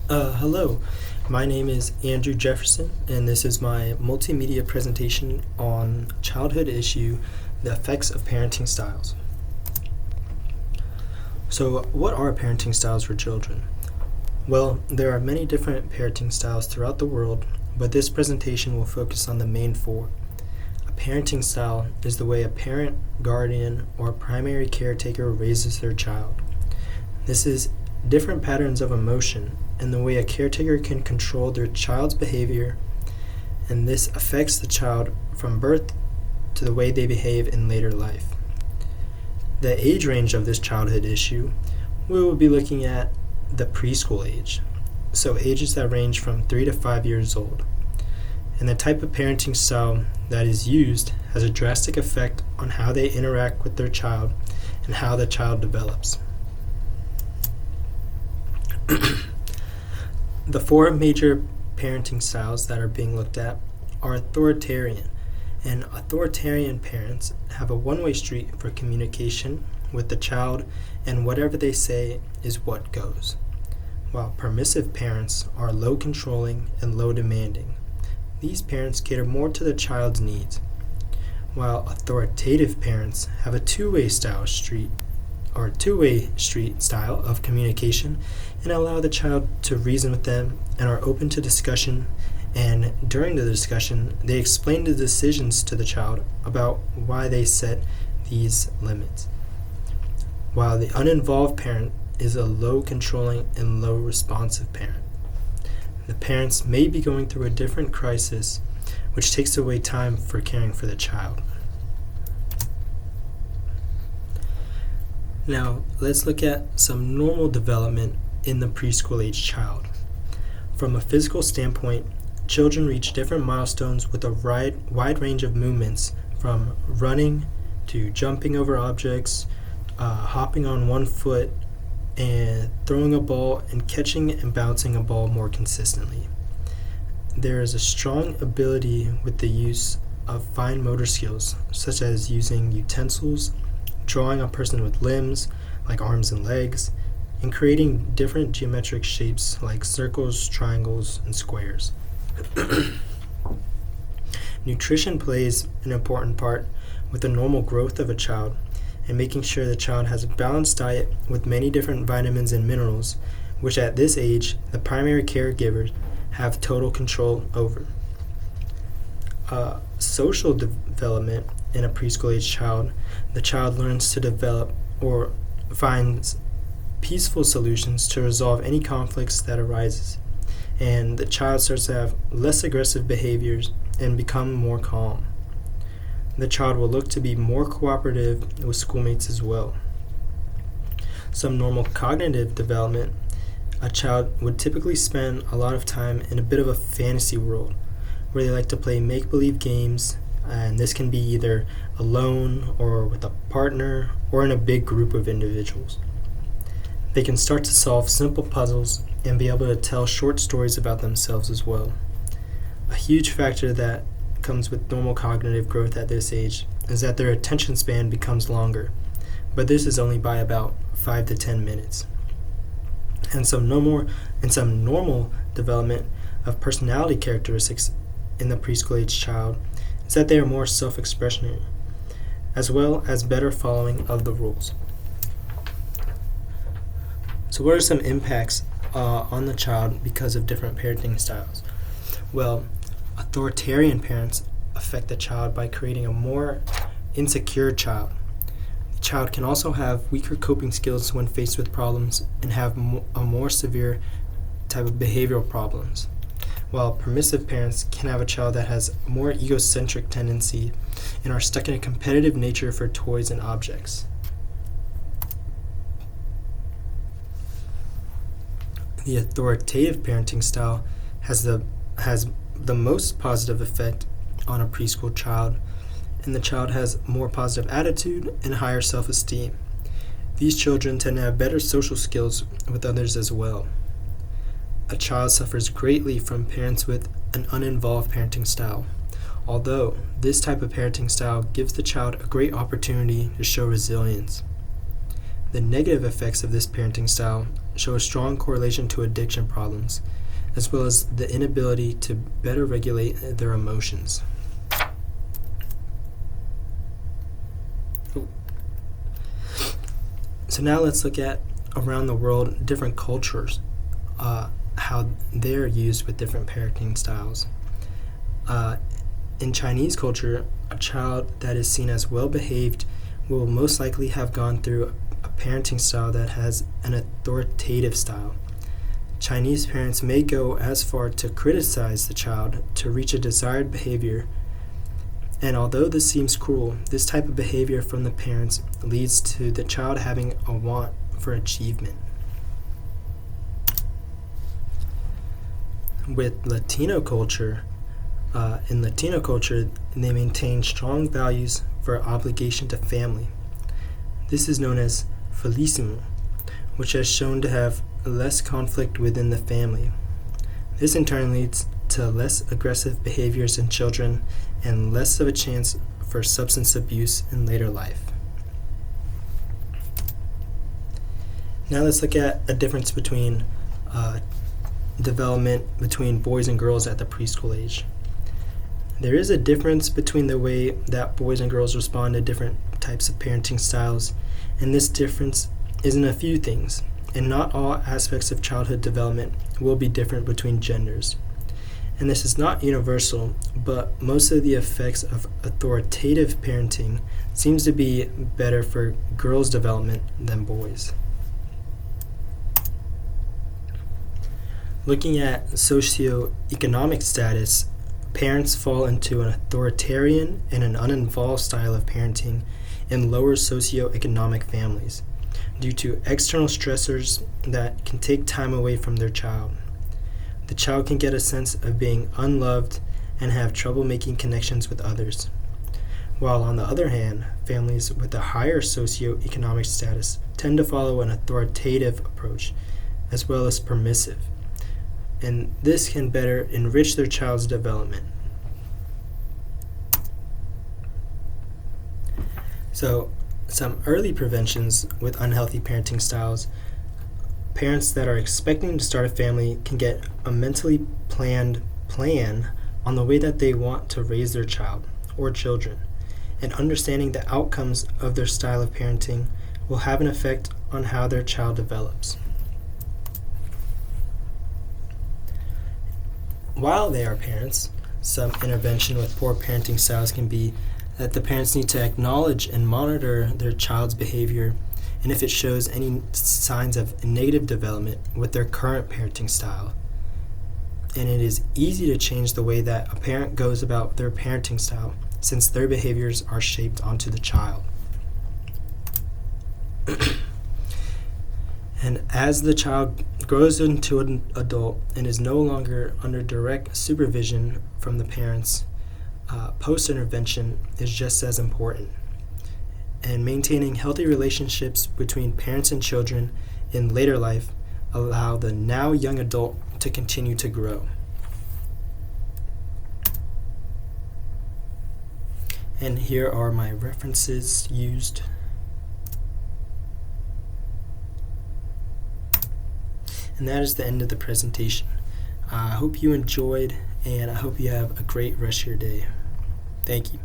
Hello, my name is Andrew Jefferson, and this is my multimedia presentation on childhood issue, the effects of parenting styles. So, what are parenting styles for children? Well, there are many different parenting styles throughout the world, but this presentation will focus on the main four. A parenting style is the way a parent, guardian, or primary caretaker raises their child. This is different patterns of emotion and the way a caretaker can control their child's behavior, and this affects the child from birth to the way they behave in later life. The age range of this childhood issue, we will be looking at the preschool age, so ages that range from 3 to 5 years old. And the type of parenting style that is used has a drastic effect on how they interact with their child and how the child develops. The four major parenting styles that are being looked at are authoritarian, and authoritarian parents have a one-way street for communication with the child, and whatever they say is what goes, while permissive parents are low controlling and low demanding. These parents cater more to the child's needs, while authoritative parents have a two-way street style of communication and allow the child to reason with them and are open to discussion, and during the discussion they explain the decisions to the child about why they set these limits, while the uninvolved parent is a low controlling and low responsive parent. The parents may be going through a different crisis, which takes away time for caring for the child. Now, let's look at some normal development in the preschool age child. From a physical standpoint, children reach different milestones with a wide range of movements, from running to jumping over objects, hopping on one foot, and throwing a ball and catching and bouncing a ball more consistently. There is a strong ability with the use of fine motor skills, such as using utensils, drawing a person with limbs, like arms and legs, and creating different geometric shapes like circles, triangles, and squares. Nutrition plays an important part with the normal growth of a child, and making sure the child has a balanced diet with many different vitamins and minerals, which at this age the primary caregivers have total control over. Social development in a preschool age child, the child learns to develop or finds peaceful solutions to resolve any conflicts that arises, and the child starts to have less aggressive behaviors and become more calm. The child will look to be more cooperative with schoolmates as well. Some normal cognitive development, a child would typically spend a lot of time in a bit of a fantasy world where they like to play make-believe games, and this can be either alone or with a partner or in a big group of individuals. They can start to solve simple puzzles and be able to tell short stories about themselves as well. A huge factor that comes with normal cognitive growth at this age is that their attention span becomes longer, but this is only by about 5 to 10 minutes. And some normal development of personality characteristics in the preschool age child is that they are more self-expressionary, as well as better following of the rules. So what are some impacts on the child because of different parenting styles? Well, authoritarian parents affect the child by creating a more insecure child. The child can also have weaker coping skills when faced with problems and have a more severe type of behavioral problems, while permissive parents can have a child that has more egocentric tendency and are stuck in a competitive nature for toys and objects. The authoritative parenting style has the most positive effect on a preschool child, and the child has more positive attitude and higher self-esteem. These children tend to have better social skills with others as well. A child suffers greatly from parents with an uninvolved parenting style, although this type of parenting style gives the child a great opportunity to show resilience. The negative effects of this parenting style show a strong correlation to addiction problems, as well as the inability to better regulate their emotions. So now let's look at around the world different cultures, how they're used with different parenting styles. In Chinese culture, a child that is seen as well-behaved will most likely have gone through a parenting style that has an authoritative style. Chinese parents may go as far to criticize the child to reach a desired behavior, and although this seems cruel, this type of behavior from the parents leads to the child having a want for achievement. With Latino culture, in Latino culture, they maintain strong values for obligation to family. This is known as felicismo, which has shown to have less conflict within the family. This in turn leads to less aggressive behaviors in children and less of a chance for substance abuse in later life. Now let's look at a difference between development between boys and girls at the preschool age. There is a difference between the way that boys and girls respond to different types of parenting styles, and this difference is in a few things, and not all aspects of childhood development will be different between genders. And this is not universal, but most of the effects of authoritative parenting seems to be better for girls' development than boys. Looking at socioeconomic status, parents fall into an authoritarian and an uninvolved style of parenting in lower socioeconomic families due to external stressors that can take time away from their child. The child can get a sense of being unloved and have trouble making connections with others. While on the other hand, families with a higher socioeconomic status tend to follow an authoritative approach as well as permissive, and this can better enrich their child's development. So, some early preventions with unhealthy parenting styles. Parents that are expecting to start a family can get a mentally planned plan on the way that they want to raise their child or children, and understanding the outcomes of their style of parenting will have an effect on how their child develops. While they are parents, some intervention with poor parenting styles can be that the parents need to acknowledge and monitor their child's behavior, and if it shows any signs of negative development with their current parenting style. And it is easy to change the way that a parent goes about their parenting style, since their behaviors are shaped onto the child. And as the child grows into an adult and is no longer under direct supervision from the parents, post-intervention is just as important. And maintaining healthy relationships between parents and children in later life allow the now young adult to continue to grow. And here are my references used. And that is the end of the presentation. I hope you enjoyed, and I hope you have a great rest of your day. Thank you.